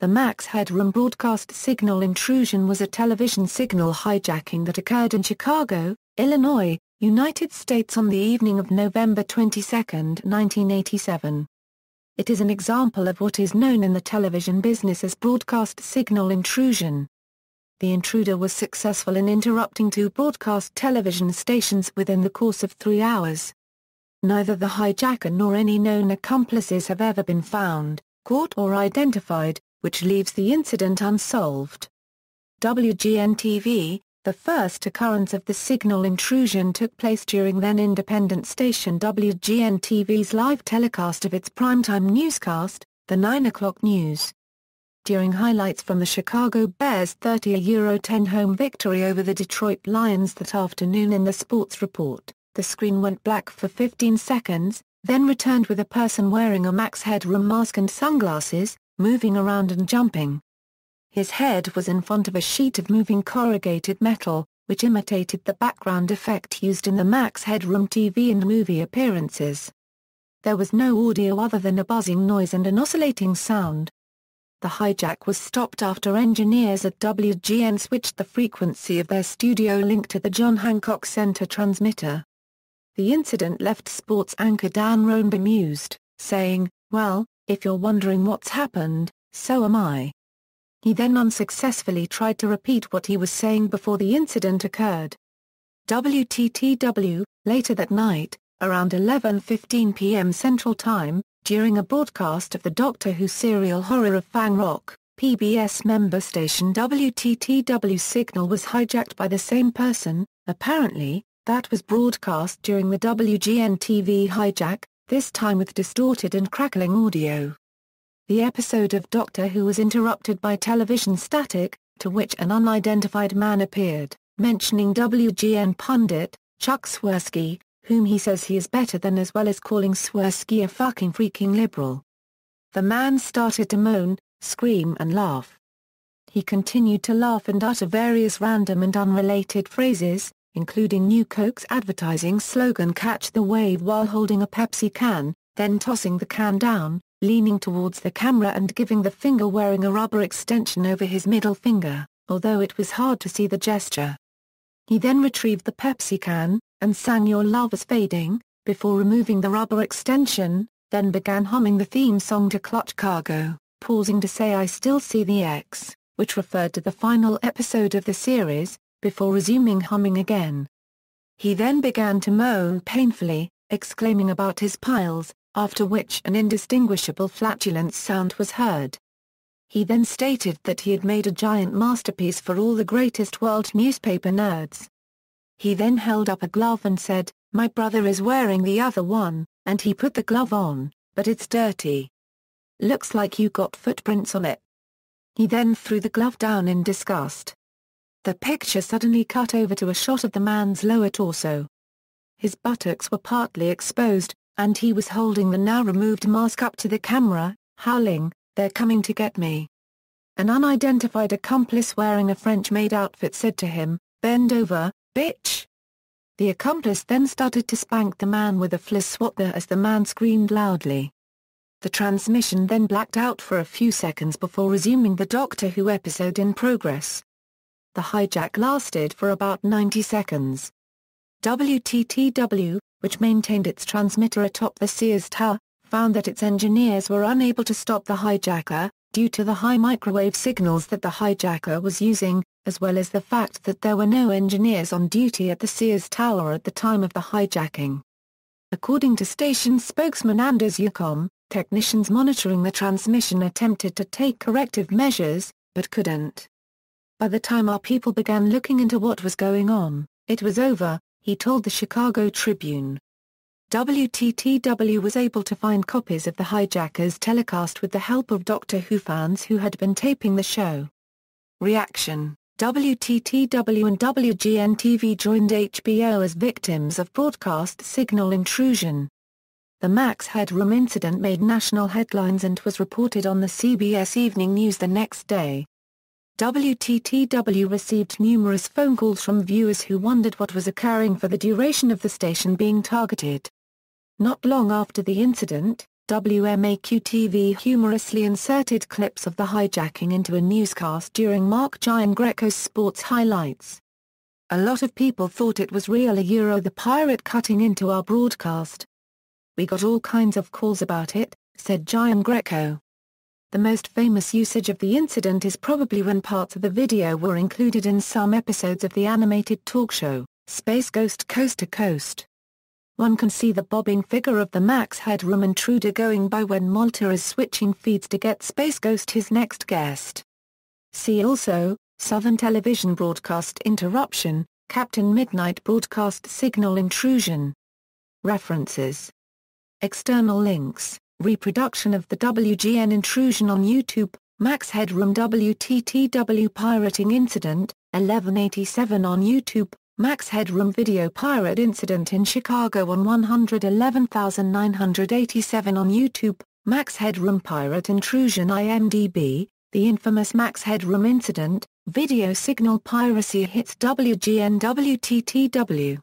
The Max Headroom broadcast signal intrusion was a television signal hijacking that occurred in Chicago, Illinois, United States on the evening of November 22, 1987. It is an example of what is known in the television business as broadcast signal intrusion. The intruder was successful in interrupting two broadcast television stations within the course of 3 hours. Neither the hijacker nor any known accomplices have ever been found, caught or identified, which leaves the incident unsolved. WGN-TV, the first occurrence of the signal intrusion took place during then-independent station WGN-TV's live telecast of its primetime newscast, the 9 o'clock news. During highlights from the Chicago Bears' 30-10 home victory over the Detroit Lions that afternoon in the sports report, the screen went black for 15 seconds, then returned with a person wearing a Max Headroom mask and sunglasses, moving around and jumping. His head was in front of a sheet of moving corrugated metal, which imitated the background effect used in the Max Headroom TV and movie appearances. There was no audio other than a buzzing noise and an oscillating sound. The hijack was stopped after engineers at WGN switched the frequency of their studio link to the John Hancock Center transmitter. The incident left sports anchor Dan Roan bemused, saying, "Well, if you're wondering what's happened, so am I." He then unsuccessfully tried to repeat what he was saying before the incident occurred. WTTW, later that night, around 11:15 p.m. Central Time, during a broadcast of the Doctor Who serial Horror of Fang Rock, PBS member station WTTW's signal was hijacked by the same person. Apparently, that was broadcast during the WGN-TV hijack, this time with distorted and crackling audio. The episode of Doctor Who was interrupted by television static, to which an unidentified man appeared, mentioning WGN pundit, Chuck Swirsky, whom he says he is better than, as well as calling Swirsky a fucking freaking liberal. The man started to moan, scream and laugh. He continued to laugh and utter various random and unrelated phrases, including New Coke's advertising slogan "Catch the Wave" while holding a Pepsi can, then tossing the can down, leaning towards the camera and giving the finger wearing a rubber extension over his middle finger, although it was hard to see the gesture. He then retrieved the Pepsi can, and sang "Your Love Is Fading," before removing the rubber extension, then began humming the theme song to Clutch Cargo, pausing to say "I Still See the X," which referred to the final episode of the series, before resuming humming again. He then began to moan painfully, exclaiming about his piles, after which an indistinguishable flatulence sound was heard. He then stated that he had made a giant masterpiece for all the greatest world newspaper nerds. He then held up a glove and said, "My brother is wearing the other one, and he put the glove on, but it's dirty. Looks like you got footprints on it." He then threw the glove down in disgust. The picture suddenly cut over to a shot of the man's lower torso. His buttocks were partly exposed, and he was holding the now removed mask up to the camera, howling, "They're coming to get me." An unidentified accomplice wearing a French-made outfit said to him, "Bend over, bitch." The accomplice then started to spank the man with a fliswater as the man screamed loudly. The transmission then blacked out for a few seconds before resuming the Doctor Who episode in progress. The hijack lasted for about 90 seconds. WTTW, which maintained its transmitter atop the Sears Tower, found that its engineers were unable to stop the hijacker, due to the high microwave signals that the hijacker was using, as well as the fact that there were no engineers on duty at the Sears Tower at the time of the hijacking. According to station spokesman Anders Yacom, technicians monitoring the transmission attempted to take corrective measures, but couldn't. "By the time our people began looking into what was going on, it was over," he told the Chicago Tribune. WTTW was able to find copies of the hijacker's telecast with the help of Doctor Who fans who had been taping the show. Reaction: WTTW and WGN-TV joined HBO as victims of broadcast signal intrusion. The Max Headroom incident made national headlines and was reported on the CBS Evening News the next day. WTTW received numerous phone calls from viewers who wondered what was occurring for the duration of the station being targeted. Not long after the incident, WMAQ-TV humorously inserted clips of the hijacking into a newscast during Mark Giangreco's sports highlights. A lot of people thought it was real, the pirate cutting into our broadcast. We got all kinds of calls about it, said Giangreco. The most famous usage of the incident is probably when parts of the video were included in some episodes of the animated talk show, Space Ghost Coast to Coast. One can see the bobbing figure of the Max Headroom intruder going by when Malta is switching feeds to get Space Ghost his next guest. See also, Southern Television Broadcast Interruption, Captain Midnight Broadcast Signal Intrusion. References. External links. Reproduction of the WGN intrusion on YouTube, Max Headroom WTTW pirating incident, 1187 on YouTube, Max Headroom video pirate incident in Chicago on 111,987 on YouTube, Max Headroom pirate intrusion IMDb, the infamous Max Headroom incident, video signal piracy hits WGN WTTW.